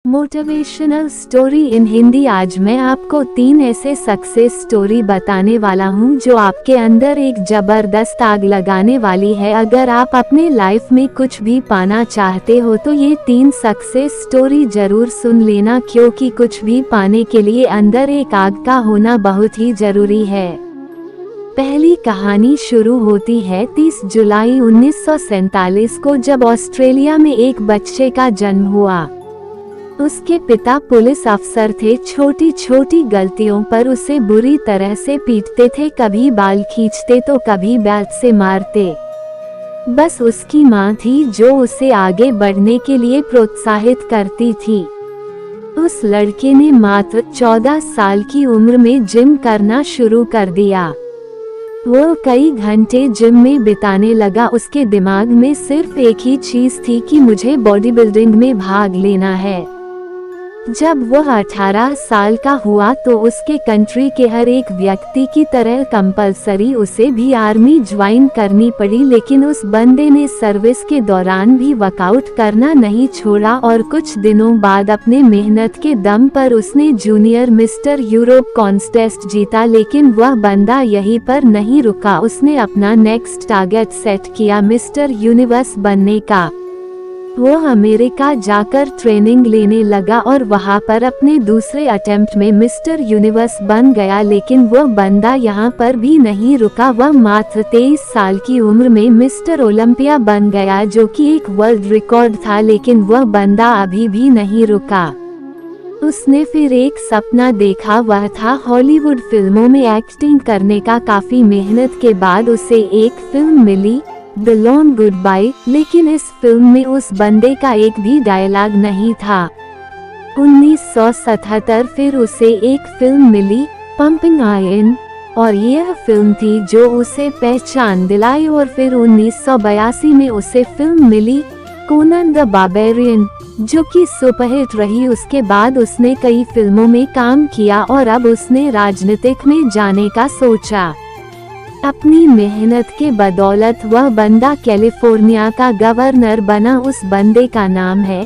Motivational story in Hindi. आज मैं आपको 3 ऐसे सक्सेस स्टोरी बताने वाला हूं जो आपके अंदर एक जबरदस्त आग लगाने वाली है। अगर आप अपने लाइफ में कुछ भी पाना चाहते हो तो ये 3 सक्सेस स्टोरी जरूर सुन लेना, क्योंकि कुछ भी पाने के लिए अंदर एक आग का होना बहुत ही जरूरी है। पहली कहानी शुरू होती है 30 जुलाई 1947 को, जब ऑस्ट्रेलिया में एक बच्चे का जन्म हुआ। उसके पिता पुलिस अफसर थे। छोटी छोटी गलतियों पर उसे बुरी तरह से पीटते थे, कभी बाल खींचते तो कभी बैट से मारते। बस उसकी माँ थी जो उसे आगे बढ़ने के लिए प्रोत्साहित करती थी। उस लड़के ने मात्र 14 साल की उम्र में जिम करना शुरू कर दिया। वो कई घंटे जिम में बिताने लगा। उसके दिमाग में सिर्फ एक ही चीज थी कि मुझे बॉडी बिल्डिंग में भाग लेना है। जब वह 18 साल का हुआ तो उसके कंट्री के हर एक व्यक्ति की तरह कंपलसरी उसे भी आर्मी ज्वाइन करनी पड़ी, लेकिन उस बंदे ने सर्विस के दौरान भी वर्कआउट करना नहीं छोड़ा और कुछ दिनों बाद अपने मेहनत के दम पर उसने जूनियर मिस्टर यूरोप कॉन्टेस्ट जीता। लेकिन वह बंदा यहीं पर नहीं रुका, उसने अपना नेक्स्ट टारगेट सेट किया मिस्टर यूनिवर्स बनने का। वो अमेरिका जाकर ट्रेनिंग लेने लगा और वहां पर अपने दूसरे अटेम्प्ट में मिस्टर यूनिवर्स बन गया। लेकिन वह बंदा यहाँ पर भी नहीं रुका, वह मात्र 23 साल की उम्र में मिस्टर ओलंपिया बन गया, जो कि एक वर्ल्ड रिकॉर्ड था। लेकिन वह बंदा अभी भी नहीं रुका। उसने फिर एक सपना देखा, वह था हॉलीवुड फिल्मों में एक्टिंग करने का। काफी मेहनत के बाद उसे एक फिल्म मिली, द लॉन्ग गुड बाय। लेकिन इस फिल्म में उस बंदे का एक भी डायलॉग नहीं था। 1977 फिर उसे एक फिल्म मिली, पंपिंग आयरन, और यह फिल्म थी जो उसे पहचान दिलाई। और फिर 1982 में उसे फिल्म मिली, कोनन द बारबेरियन, जो कि सुपरहिट रही। उसके बाद उसने कई फिल्मों में काम किया और अब उसने राजनीतिक में जाने का सोचा। अपनी मेहनत के बदौलत वह बंदा कैलिफोर्निया का गवर्नर बना। उस बंदे का नाम है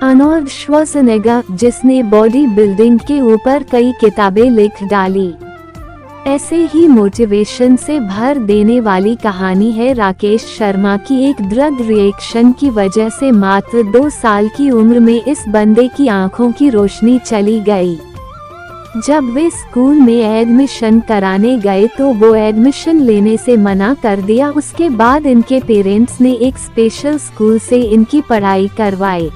आर्नोल्ड श्वार्ज़नेगर, जिसने बॉडी बिल्डिंग के ऊपर कई किताबें लिख डाली। ऐसे ही मोटिवेशन से भर देने वाली कहानी है राकेश शर्मा की। एक ड्रग रिएक्शन की वजह से मात्र 2 साल की उम्र में इस बंदे की आंखों की रोशनी चली गई। जब वे स्कूल में एडमिशन कराने गए तो वो एडमिशन लेने से मना कर दिया। उसके बाद इनके पेरेंट्स ने एक स्पेशल स्कूल से इनकी पढ़ाई करवाई।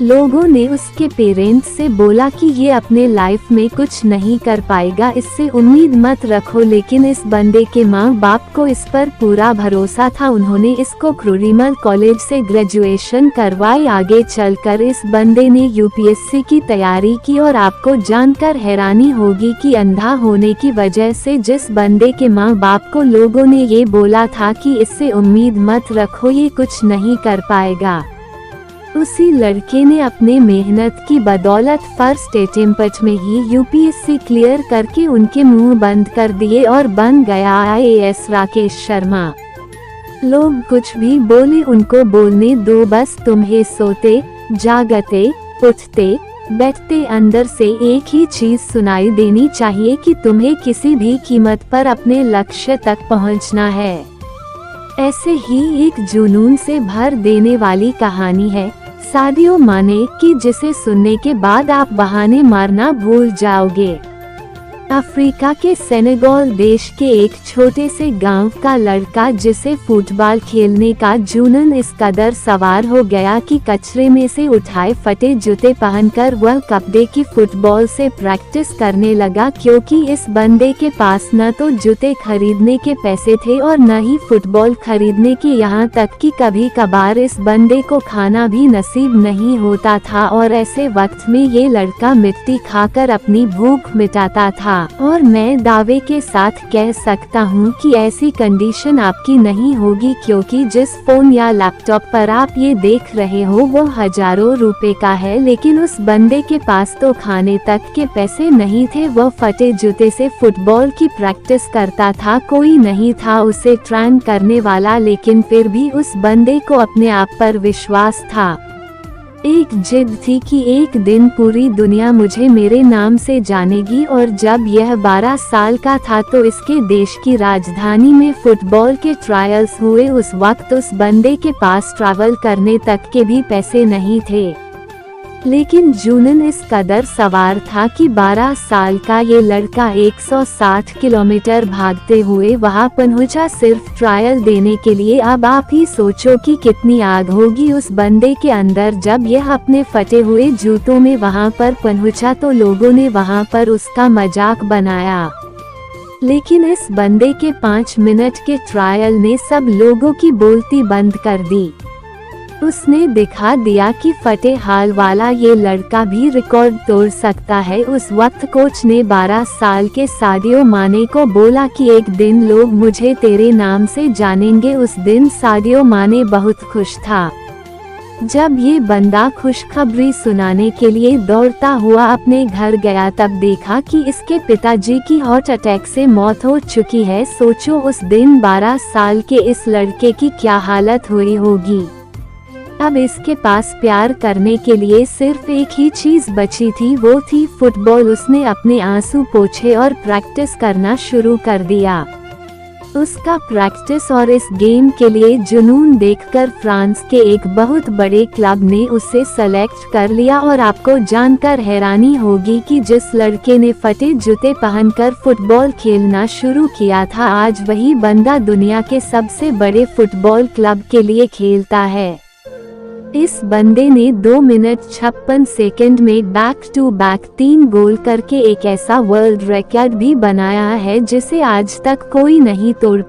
लोगों ने उसके पेरेंट्स से बोला कि ये अपने लाइफ में कुछ नहीं कर पाएगा, इससे उम्मीद मत रखो। लेकिन इस बंदे के माँ बाप को इस पर पूरा भरोसा था। उन्होंने इसको क्रूरिमल कॉलेज से ग्रेजुएशन करवाई। आगे चलकर इस बंदे ने यूपीएससी की तैयारी की और आपको जानकर हैरानी होगी कि अंधा होने की वजह से जिस बंदे के माँ बाप को लोगों ने ये बोला था कि इससे उम्मीद मत रखो, ये कुछ नहीं कर पाएगा, उसी लड़के ने अपने मेहनत की बदौलत फर्स्ट अटेम्प्ट में ही यूपीएससी क्लियर करके उनके मुंह बंद कर दिए और बन गया आईएएस राकेश शर्मा। लोग कुछ भी बोले उनको बोलने दो, बस तुम्हें सोते जागते उठते बैठते अंदर से एक ही चीज सुनाई देनी चाहिए कि तुम्हें किसी भी कीमत पर अपने लक्ष्य तक पहुंचना है। ऐसे ही एक जुनून से भर देने वाली कहानी है सादियो माने की, जिसे सुनने के बाद आप बहाने मारना भूल जाओगे। अफ्रीका के सेनेगल देश के एक छोटे से गांव का लड़का, जिसे फुटबॉल खेलने का जुनून इस कदर सवार हो गया कि कचरे में से उठाए फटे जूते पहनकर वह कपड़े की फुटबॉल से प्रैक्टिस करने लगा। क्योंकि इस बंदे के पास न तो जूते खरीदने के पैसे थे और न ही फुटबॉल खरीदने के, यहाँ तक कि कभी कभार इस बंदे को खाना भी नसीब नहीं होता था। और ऐसे वक्त में ये लड़का मिट्टी खाकर अपनी भूख मिटाता था। और मैं दावे के साथ कह सकता हूँ कि ऐसी कंडीशन आपकी नहीं होगी, क्योंकि जिस फोन या लैपटॉप पर आप ये देख रहे हो वो हजारों रुपए का है। लेकिन उस बंदे के पास तो खाने तक के पैसे नहीं थे। वह फटे जूते से फुटबॉल की प्रैक्टिस करता था, कोई नहीं था उसे ट्रेन करने वाला। लेकिन फिर भी उस बंदे को अपने आप पर विश्वास था। एक जिद थी कि एक दिन पूरी दुनिया मुझे मेरे नाम से जानेगी, और जब यह 12 साल का था तो इसके देश की राजधानी में फुटबॉल के ट्रायल्स हुए। उस वक्त उस बंदे के पास ट्रैवल करने तक के भी पैसे नहीं थे, लेकिन जुनून इस कदर सवार था कि 12 साल का ये लड़का 160 किलोमीटर भागते हुए वहां पहुंचा सिर्फ ट्रायल देने के लिए। अब आप ही सोचो कि कितनी आग होगी उस बंदे के अंदर जब यह अपने फटे हुए जूतों में वहां पर पहुंचा तो लोगों ने वहां पर उसका मजाक बनाया, लेकिन इस बंदे के 5 मिनट के ट्रायल ने सब लोगों की बोलती बंद कर दी। उसने दिखा दिया कि फटे हाल वाला ये लड़का भी रिकॉर्ड तोड़ सकता है। उस वक्त कोच ने 12 साल के सादियो माने को बोला कि एक दिन लोग मुझे तेरे नाम से जानेंगे। उस दिन सादियो माने बहुत खुश था। जब ये बंदा खुशखबरी सुनाने के लिए दौड़ता हुआ अपने घर गया तब देखा कि इसके पिताजी की हार्ट अटैक से मौत हो चुकी है। सोचो उस दिन 12 साल के इस लड़के की क्या हालत हुई होगी। अब इसके पास प्यार करने के लिए सिर्फ एक ही चीज बची थी, वो थी फुटबॉल। उसने अपने आंसू पोंछे और प्रैक्टिस करना शुरू कर दिया। उसका प्रैक्टिस और इस गेम के लिए जुनून देखकर फ्रांस के एक बहुत बड़े क्लब ने उसे सेलेक्ट कर लिया। और आपको जानकर हैरानी होगी कि जिस लड़के ने फटे जूते पहनकर फुटबॉल खेलना शुरू किया था, आज वही बंदा दुनिया के सबसे बड़े फुटबॉल क्लब के लिए खेलता है। इस बंदे ने 2 मिनट 56 सेकंड में बैक टू बैक 3 गोल करके एक ऐसा वर्ल्ड रिकॉर्ड भी बनाया है जिसे आज तक कोई नहीं तोड़